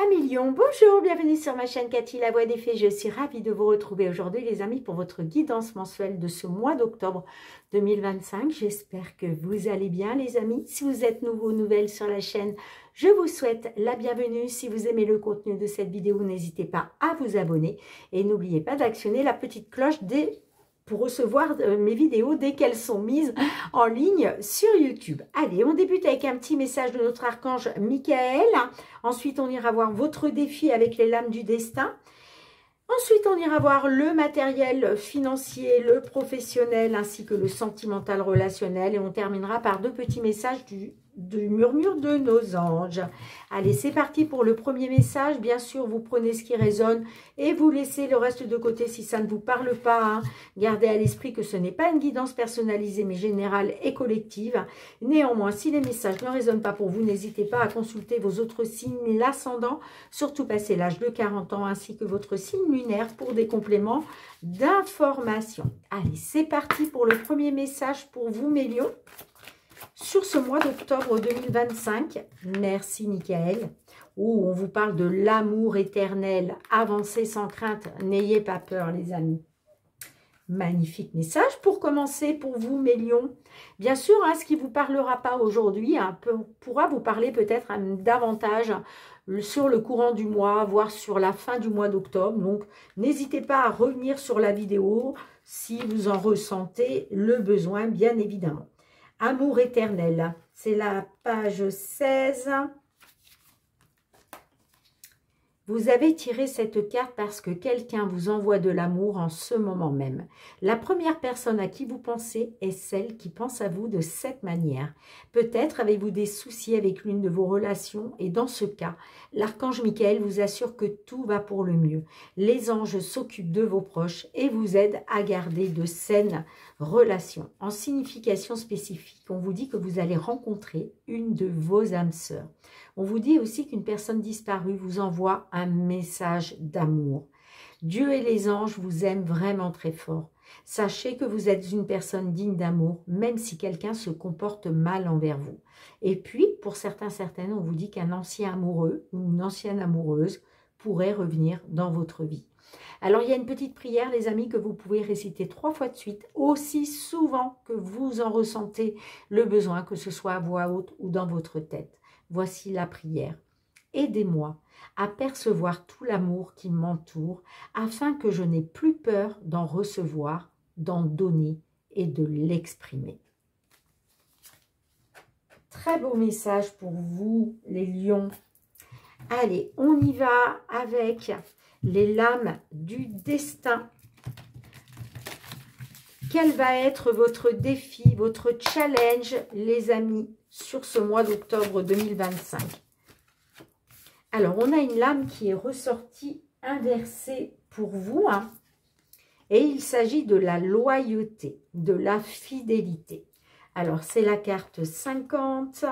Amis Lions, bonjour, bienvenue sur ma chaîne Cathy La Voix des Fées. Je suis ravie de vous retrouver aujourd'hui les amis pour votre guidance mensuelle de ce mois d'octobre 2025. J'espère que vous allez bien les amis. Si vous êtes nouveaux ou nouvelles sur la chaîne, je vous souhaite la bienvenue. Si vous aimez le contenu de cette vidéo, n'hésitez pas à vous abonner et n'oubliez pas d'actionner la petite cloche pour recevoir mes vidéos dès qu'elles sont mises en ligne sur YouTube. Allez, on débute avec un petit message de notre archange Michael. Ensuite, on ira voir votre défi avec les lames du destin. Ensuite, on ira voir le matériel financier, le professionnel, ainsi que le sentimental relationnel. Et on terminera par deux petits messages du murmure de nos anges. Allez, c'est parti pour le premier message. Bien sûr, vous prenez ce qui résonne et vous laissez le reste de côté si ça ne vous parle pas. Hein. Gardez à l'esprit que ce n'est pas une guidance personnalisée, mais générale et collective. Néanmoins, si les messages ne résonnent pas pour vous, n'hésitez pas à consulter vos autres signes, l'ascendant, surtout passé l'âge de 40 ans, ainsi que votre signe lunaire pour des compléments d'information. Allez, c'est parti pour le premier message pour vous, mes lions. Sur ce mois d'octobre 2025, merci Michael, où on vous parle de l'amour éternel, avancez sans crainte, n'ayez pas peur les amis. Magnifique message pour commencer pour vous mes lions. Bien sûr, hein, ce qui ne vous parlera pas aujourd'hui pourra vous parler peut-être davantage sur le courant du mois, voire sur la fin du mois d'octobre. Donc, n'hésitez pas à revenir sur la vidéo si vous en ressentez le besoin, bien évidemment. Amour éternel, c'est la page 16. Vous avez tiré cette carte parce que quelqu'un vous envoie de l'amour en ce moment même. La première personne à qui vous pensez est celle qui pense à vous de cette manière. Peut-être avez-vous des soucis avec l'une de vos relations et dans ce cas, l'archange Michael vous assure que tout va pour le mieux. Les anges s'occupent de vos proches et vous aident à garder de saines relations. En signification spécifique, on vous dit que vous allez rencontrer une de vos âmes sœurs. On vous dit aussi qu'une personne disparue vous envoie un message d'amour. Dieu et les anges vous aiment vraiment très fort. Sachez que vous êtes une personne digne d'amour, même si quelqu'un se comporte mal envers vous. Et puis, pour certaines, on vous dit qu'un ancien amoureux ou une ancienne amoureuse pourrait revenir dans votre vie. Alors, il y a une petite prière, les amis, que vous pouvez réciter 3 fois de suite, aussi souvent que vous en ressentez le besoin, que ce soit à voix haute ou dans votre tête. Voici la prière. Aidez-moi à percevoir tout l'amour qui m'entoure afin que je n'ai plus peur d'en recevoir, d'en donner et de l'exprimer. Très beau message pour vous, les lions. Allez, on y va avec les lames du destin. Quel va être votre défi, votre challenge, les amis, sur ce mois d'octobre 2025? Alors, on a une lame qui est ressortie inversée pour vous. Hein, et il s'agit de la loyauté, de la fidélité. Alors, c'est la carte 50.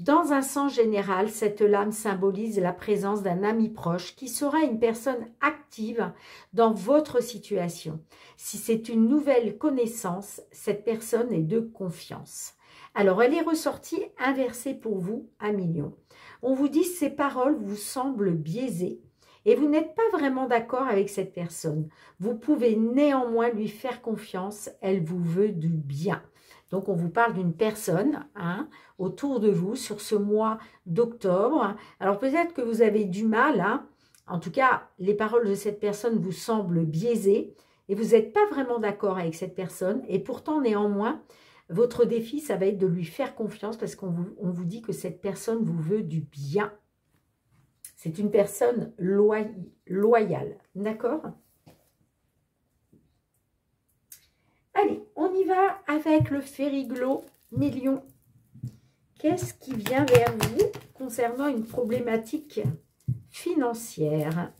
Dans un sens général, cette lame symbolise la présence d'un ami proche qui sera une personne active dans votre situation. Si c'est une nouvelle connaissance, cette personne est de confiance. Alors, elle est ressortie inversée pour vous, amis lions. On vous dit ces paroles vous semblent biaisées et vous n'êtes pas vraiment d'accord avec cette personne. Vous pouvez néanmoins lui faire confiance, elle vous veut du bien. Donc, on vous parle d'une personne autour de vous sur ce mois d'octobre. Alors, peut-être que vous avez du mal. En tout cas, les paroles de cette personne vous semblent biaisées et vous n'êtes pas vraiment d'accord avec cette personne. Et pourtant, néanmoins, votre défi, ça va être de lui faire confiance parce qu'on vous dit que cette personne vous veut du bien. C'est une personne loyale. D'accord ? Allez, on y va avec le Fériglo Million. Qu'est-ce qui vient vers vous concernant une problématique financière?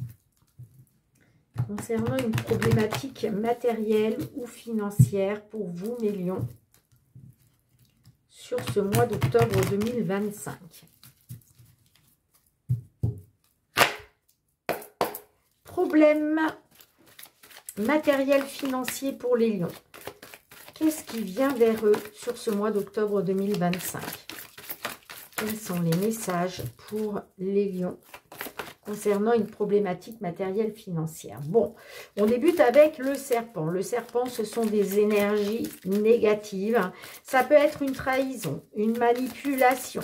Concernant une problématique matérielle ou financière pour vous, mes lions, sur ce mois d'octobre 2025. Problème matériel financier pour les lions. qu'est-ce qui vient vers eux sur ce mois d'octobre 2025? Quels sont les messages pour les lions concernant une problématique matérielle financière? Bon, on débute avec le serpent. Le serpent, ce sont des énergies négatives. Ça peut être une trahison, une manipulation,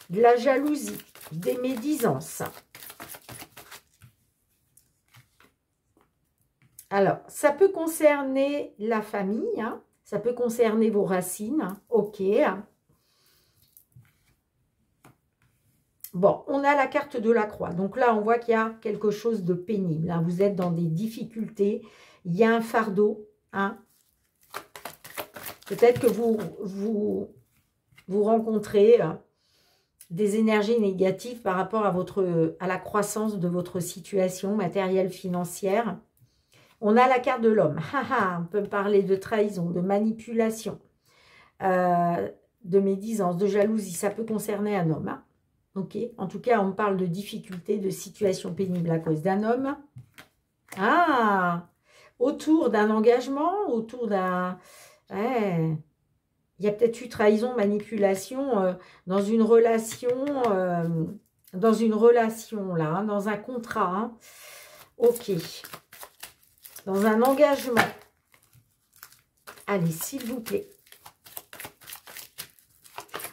de la jalousie, des médisances. Alors, ça peut concerner la famille, hein, ça peut concerner vos racines, hein, ok. Bon, on a la carte de la croix. Donc là, on voit qu'il y a quelque chose de pénible. Hein. Vous êtes dans des difficultés. Il y a un fardeau. Hein. Peut-être que vous rencontrez des énergies négatives par rapport à la croissance de votre situation matérielle, financière. On a la carte de l'homme. On peut parler de trahison, de manipulation, de médisance, de jalousie. Ça peut concerner un homme. Hein. Ok. En tout cas, on parle de difficultés, de situations pénibles à cause d'un homme. Ah, autour d'un engagement, autour d'un... Ouais. Il y a peut-être eu trahison, manipulation dans une relation là, hein, dans un contrat. Hein. Ok. Dans un engagement. Allez, s'il vous plaît.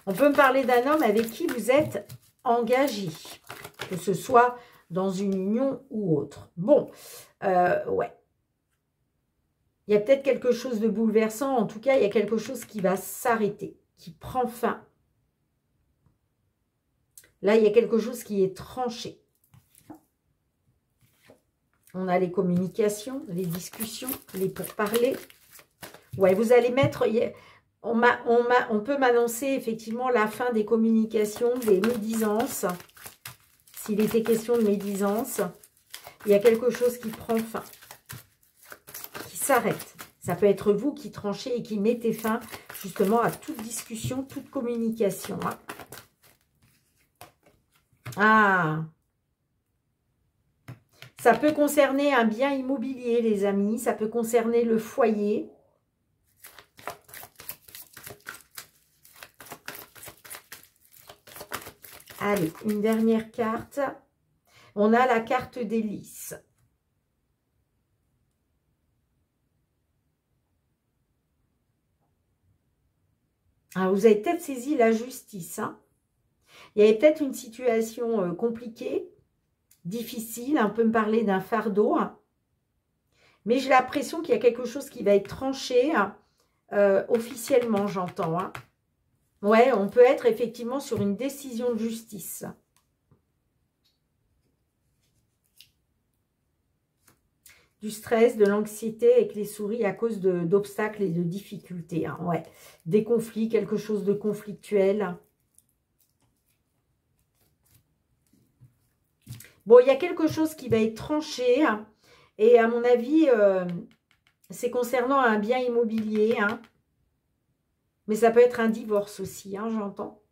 On peut me parler d'un homme avec qui vous êtes engagé, que ce soit dans une union ou autre. Bon, ouais. Il y a peut-être quelque chose de bouleversant. En tout cas, il y a quelque chose qui va s'arrêter, qui prend fin. Là, il y a quelque chose qui est tranché. On a les communications, les discussions, les pourparlers. Ouais, vous allez mettre... On peut m'annoncer effectivement la fin des communications, des médisances. S'il était question de médisance, il y a quelque chose qui prend fin, qui s'arrête. Ça peut être vous qui tranchez et qui mettez fin justement à toute discussion, toute communication. Hein. Ah! Ça peut concerner un bien immobilier, les amis. Ça peut concerner le foyer. Allez, une dernière carte. On a la carte des lys. Alors, vous avez peut-être saisi la justice. Hein. Il y avait peut-être une situation compliquée, difficile. On peut me parler d'un fardeau. Hein. Mais j'ai l'impression qu'il y a quelque chose qui va être tranché officiellement, j'entends. Hein. Ouais, on peut être effectivement sur une décision de justice. Du stress, de l'anxiété avec les souris à cause d'obstacles et de difficultés. Hein, ouais. Des conflits, quelque chose de conflictuel. Bon, il y a quelque chose qui va être tranché. Hein, et à mon avis, c'est concernant un bien immobilier. Hein, mais ça peut être un divorce aussi, hein, j'entends.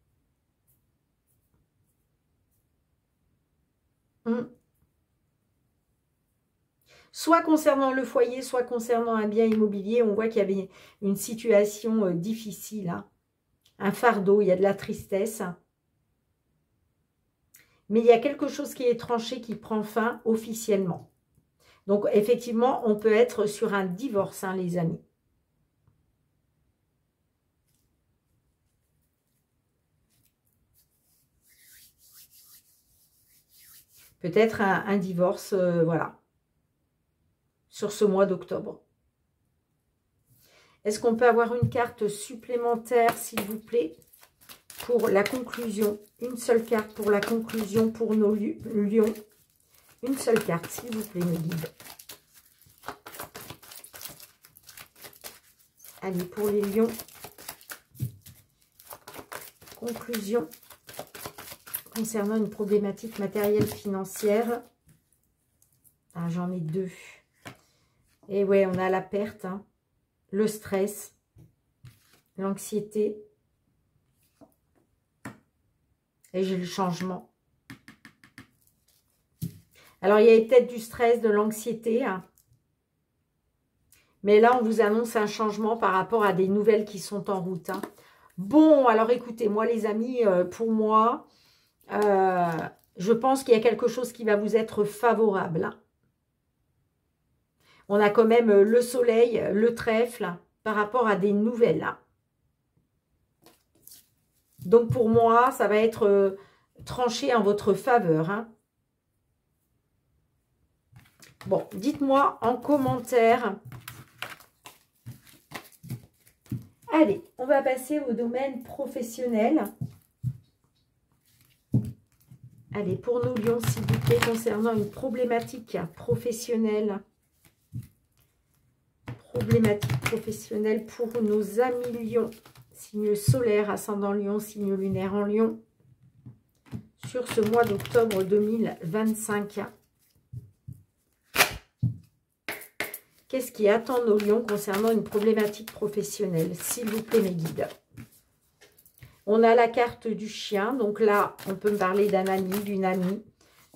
Soit concernant le foyer, soit concernant un bien immobilier. On voit qu'il y avait une situation difficile. Hein. Un fardeau, il y a de la tristesse. Mais il y a quelque chose qui est tranché, qui prend fin officiellement. Donc, effectivement, on peut être sur un divorce, hein, les amis. Peut-être un divorce, voilà, sur ce mois d'octobre. Est-ce qu'on peut avoir une carte supplémentaire, s'il vous plaît, pour la conclusion? Une seule carte pour la conclusion pour nos lions. Une seule carte, s'il vous plaît, mes guides. Allez, pour les lions. Conclusion concernant une problématique matérielle financière. Ah, j'en ai deux. Et ouais, on a la perte, hein, le stress, l'anxiété. Et j'ai le changement. Alors, il y avait peut-être du stress, de l'anxiété. Hein. Mais là, on vous annonce un changement par rapport à des nouvelles qui sont en route. Hein. Bon, alors écoutez, moi les amis, pour moi, je pense qu'il y a quelque chose qui va vous être favorable. Hein. On a quand même le soleil, le trèfle, par rapport à des nouvelles. Hein. Donc pour moi, ça va être tranché en votre faveur. Hein. Bon, dites-moi en commentaire. Allez, on va passer au domaine professionnel. Allez, pour nos lions, s'il vous plaît, concernant une problématique professionnelle. Problématique professionnelle pour nos amis lions. Signe solaire, ascendant lion, signe lunaire en lion. Sur ce mois d'octobre 2025. Qu'est-ce qui attend nos lions concernant une problématique professionnelle? S'il vous plaît, mes guides. On a la carte du chien. Donc là, on peut me parler d'un ami, d'une amie,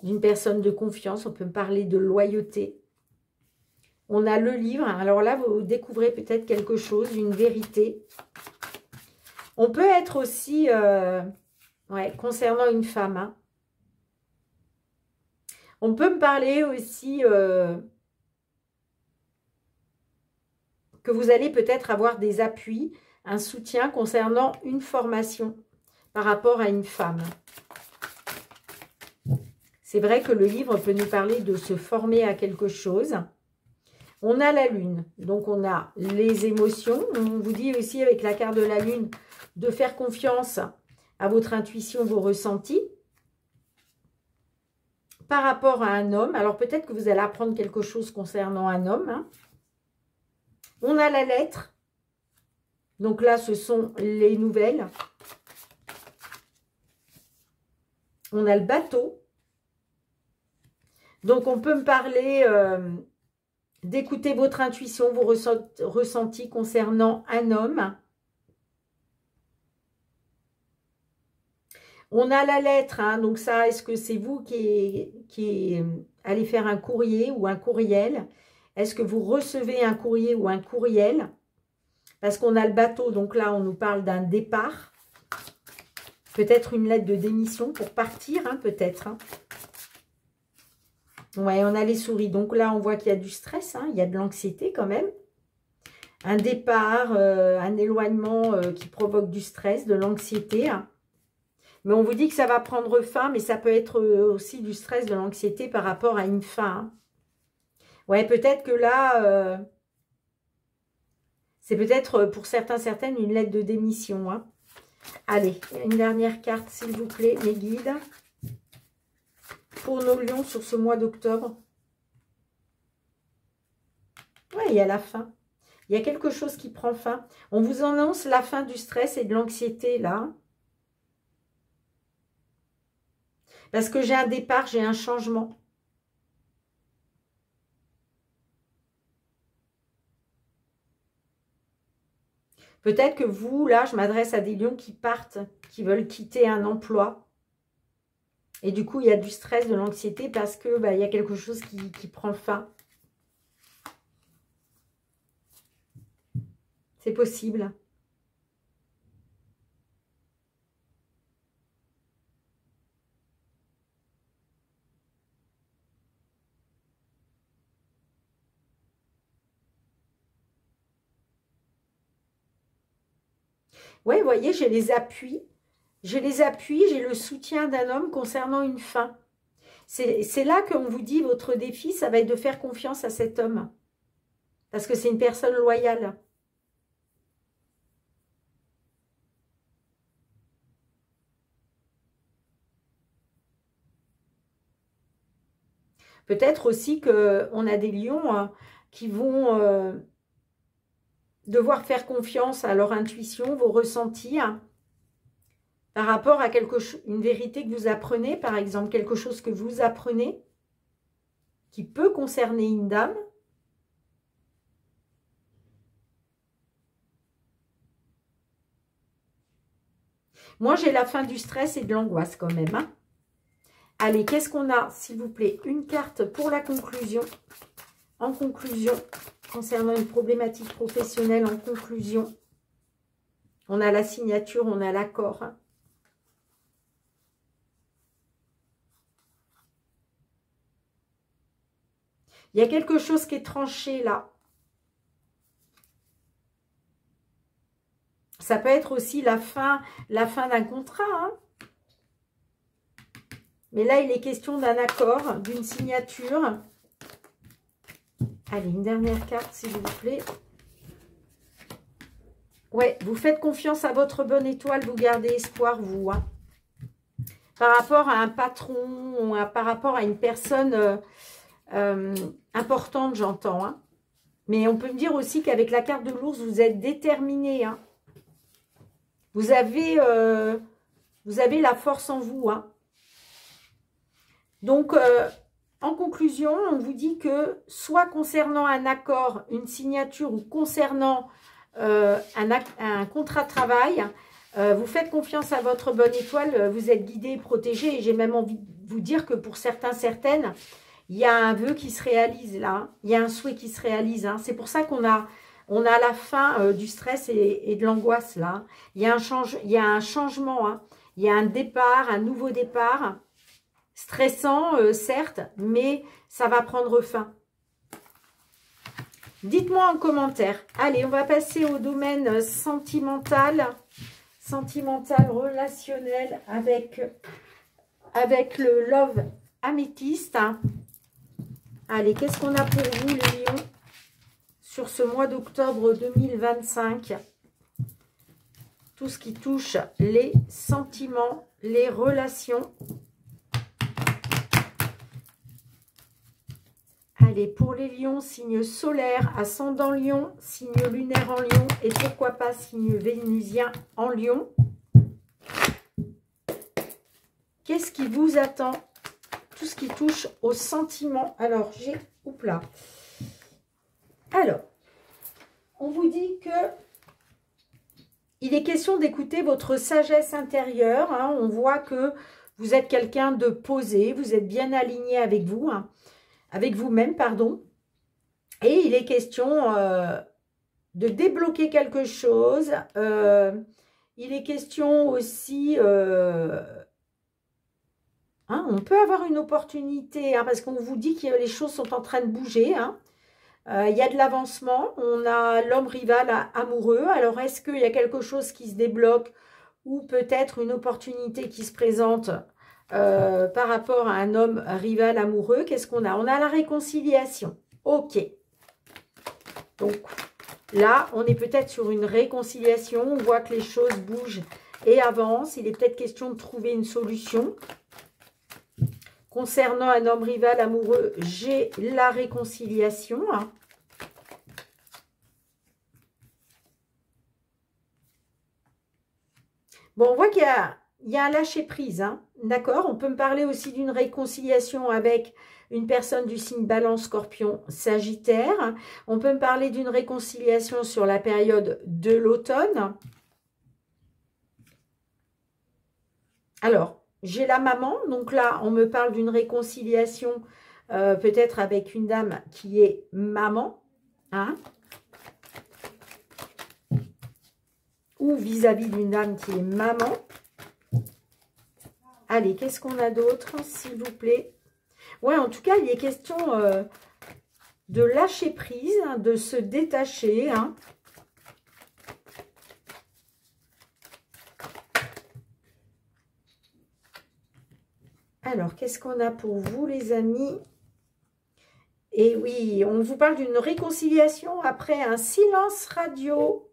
d'une personne de confiance. On peut me parler de loyauté. On a le livre. Alors là, vous découvrez peut-être quelque chose, une vérité. On peut être aussi, concernant une femme. Hein. On peut me parler aussi... que vous allez peut-être avoir des appuis, un soutien concernant une formation par rapport à une femme. C'est vrai que le livre peut nous parler de se former à quelque chose. On a la lune, donc on a les émotions. On vous dit aussi avec la carte de la lune de faire confiance à votre intuition, vos ressentis. Par rapport à un homme, alors peut-être que vous allez apprendre quelque chose concernant un homme, hein. On a la lettre. Donc là, ce sont les nouvelles. On a le bateau. Donc, on peut me parler d'écouter votre intuition, vos ressentis concernant un homme. On a la lettre. Hein, donc ça, est-ce que c'est vous qui allez faire un courrier ou un courriel ? Est-ce que vous recevez un courrier ou un courriel? Parce qu'on a le bateau, donc là, on nous parle d'un départ. Peut-être une lettre de démission pour partir, hein, peut-être. Hein. Ouais, on a les souris. Donc là, on voit qu'il y a du stress, hein, il y a de l'anxiété quand même. Un départ, un éloignement qui provoque du stress, de l'anxiété. Hein. Mais on vous dit que ça va prendre fin, mais ça peut être aussi du stress, de l'anxiété par rapport à une fin. Hein. Ouais, peut-être que là, c'est peut-être pour certains, certaines, une lettre de démission. Hein. Allez, une dernière carte, s'il vous plaît, mes guides. Pour nos lions sur ce mois d'octobre. Ouais, il y a la fin. Il y a quelque chose qui prend fin. On vous annonce la fin du stress et de l'anxiété, là. Parce que j'ai un départ, j'ai un changement. Peut-être que vous, là, je m'adresse à des lions qui partent, qui veulent quitter un emploi. Et du coup, il y a du stress, de l'anxiété parce que il y a quelque chose qui prend fin. C'est possible. Oui, vous voyez, j'ai les appuis. J'ai les appuis, j'ai le soutien d'un homme concernant une fin. C'est là qu'on vous dit, votre défi, ça va être de faire confiance à cet homme. Parce que c'est une personne loyale. Peut-être aussi qu'on a des lions qui vont devoir faire confiance à leur intuition, vos ressentis, par rapport à une vérité que vous apprenez, par exemple, quelque chose que vous apprenez, qui peut concerner une dame. Moi, j'ai la fin du stress et de l'angoisse quand même. Hein. Allez, qu'est-ce qu'on a, s'il vous plaît? Une carte pour la conclusion. En conclusion, concernant une problématique professionnelle en conclusion. On a la signature, on a l'accord. Il y a quelque chose qui est tranché là. Ça peut être aussi la fin d'un contrat. Hein. Mais là, il est question d'un accord, d'une signature. Allez, une dernière carte, s'il vous plaît. Ouais, vous faites confiance à votre bonne étoile, vous gardez espoir, vous. Hein. Par rapport à un patron, par rapport à une personne importante, j'entends. Hein. Mais on peut me dire aussi qu'avec la carte de l'ours, vous êtes déterminé. Hein. Vous avez la force en vous. Hein. Donc, en conclusion, on vous dit que soit concernant un accord, une signature ou concernant un contrat de travail, vous faites confiance à votre bonne étoile, vous êtes guidé et protégé. Et j'ai même envie de vous dire que pour certains, certaines, il y a un vœu qui se réalise là. Hein. Il y a un souhait qui se réalise. Hein. C'est pour ça qu'on a la fin du stress et de l'angoisse là. Hein. Il y a un changement. Hein. Il y a un départ, un nouveau départ. Stressant, certes, mais ça va prendre fin. Dites-moi en commentaire. Allez, on va passer au domaine sentimental. Sentimental, relationnel avec le Love Améthyste. Allez, qu'est-ce qu'on a pour vous, les lions, sur ce mois d'octobre 2025? Tout ce qui touche les sentiments, les relations. Allez, pour les lions, signe solaire, ascendant lion, signe lunaire en lion et pourquoi pas signe vénusien en lion. Qu'est-ce qui vous attend? Tout ce qui touche aux sentiments. Alors, oups là. Alors, on vous dit que il est question d'écouter votre sagesse intérieure. Hein. On voit que vous êtes quelqu'un de posé, vous êtes bien aligné avec vous. Hein. Avec vous-même, pardon. Et il est question de débloquer quelque chose. Il est question aussi... hein, on peut avoir une opportunité, hein, parce qu'on vous dit que les choses sont en train de bouger. Hein. Il y a de l'avancement. On a l'homme rival amoureux. Alors, est-ce qu'il y a quelque chose qui se débloque ou peut-être une opportunité qui se présente par rapport à un homme rival amoureux? Qu'est-ce qu'on a? On a la réconciliation. Ok. Donc, là, on est peut-être sur une réconciliation. On voit que les choses bougent et avancent. Il est peut-être question de trouver une solution. Concernant un homme rival amoureux, j'ai la réconciliation. Hein. Bon, on voit qu'il y a un lâcher-prise, hein. D'accord? On peut me parler aussi d'une réconciliation avec une personne du signe Balance, Scorpion, Sagittaire. On peut me parler d'une réconciliation sur la période de l'automne. Alors, j'ai la maman. Donc là, on me parle d'une réconciliation peut-être avec une dame qui est maman. Hein? Ou vis-à-vis d'une dame qui est maman. Allez, qu'est-ce qu'on a d'autre, s'il vous plaît? Ouais, en tout cas, il est question de lâcher prise, hein, de se détacher. Hein. Alors, qu'est-ce qu'on a pour vous, les amis? Et oui, on vous parle d'une réconciliation après un silence radio.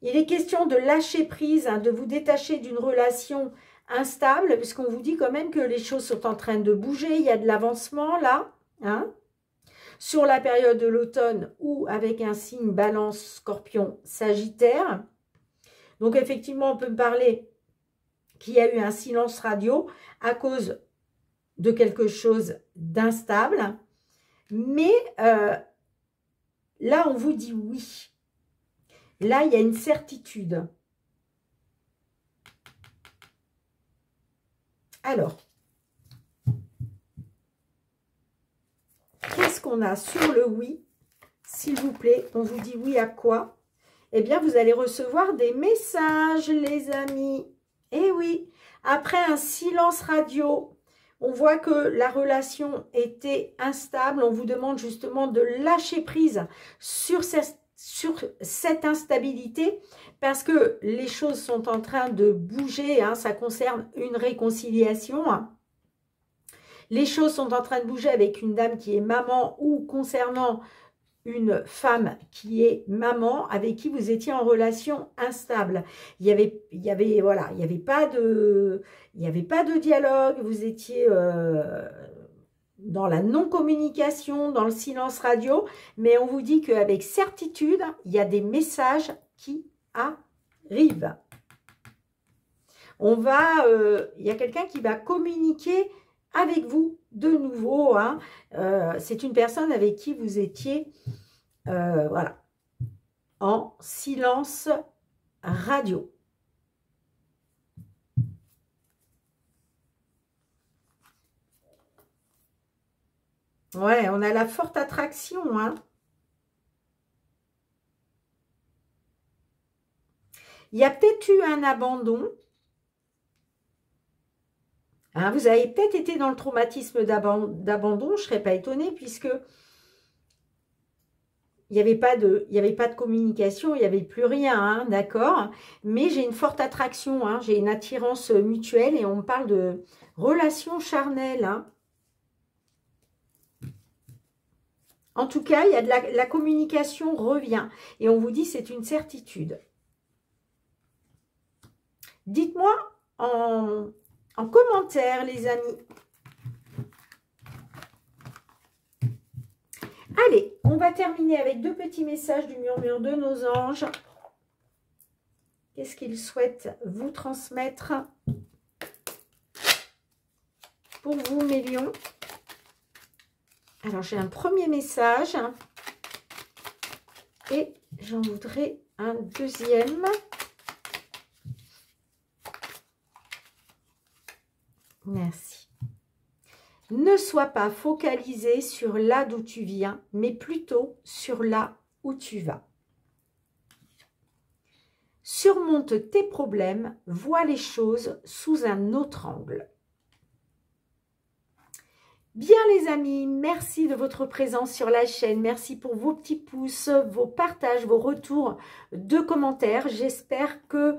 Il est question de lâcher prise, hein, de vous détacher d'une relation instable, puisqu'on vous dit quand même que les choses sont en train de bouger, il y a de l'avancement là, hein, sur la période de l'automne ou avec un signe Balance, Scorpion, Sagittaire. Donc effectivement, on peut me parler qu'il y a eu un silence radio à cause de quelque chose d'instable, mais là on vous dit oui. Là, il y a une certitude. Alors, Qu'est-ce qu'on a sur le oui? S'il vous plaît, on vous dit oui à quoi? Eh bien, vous allez recevoir des messages, les amis. Eh oui, après un silence radio, on voit que la relation était instable. On vous demande justement de lâcher prise sur cette instabilité parce que les choses sont en train de bouger. Hein, ça concerne une réconciliation. Hein. Les choses sont en train de bouger avec une dame qui est maman ou concernant une femme qui est maman avec qui vous étiez en relation instable. Il y avait pas de dialogue, vous étiez dans la non-communication, dans le silence radio, mais on vous dit qu'avec certitude, il y a des messages qui arrivent. Il y a quelqu'un qui va communiquer avec vous de nouveau. Hein. C'est une personne avec qui vous étiez voilà, en silence radio. Ouais, on a la forte attraction. Hein. Il y a peut-être eu un abandon. Hein, vous avez peut-être été dans le traumatisme d'abandon, je ne serais pas étonnée, puisque il n'y avait pas de communication, il n'y avait plus rien, hein, d'accord? Mais j'ai une forte attraction, hein, j'ai une attirance mutuelle et on me parle de relation charnelle. Hein. En tout cas, il y a de la communication revient et on vous dit c'est une certitude. Dites-moi en commentaire, les amis. Allez, on va terminer avec deux petits messages du murmure de nos anges. Qu'est-ce qu'ils souhaitent vous transmettre pour vous, mes lions? Alors, j'ai un premier message et j'en voudrais un deuxième. Merci. Ne sois pas focalisé sur là d'où tu viens, mais plutôt sur là où tu vas. Surmonte tes problèmes, vois les choses sous un autre angle. Bien les amis, merci de votre présence sur la chaîne. Merci pour vos petits pouces, vos partages, vos retours de commentaires. J'espère que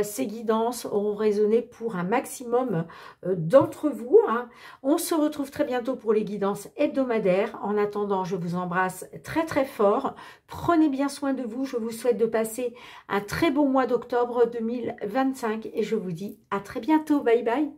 ces guidances auront résonné pour un maximum d'entre vous. Hein. On se retrouve très bientôt pour les guidances hebdomadaires. En attendant, je vous embrasse très très fort. Prenez bien soin de vous. Je vous souhaite de passer un très beau mois d'octobre 2025 et je vous dis à très bientôt. Bye bye.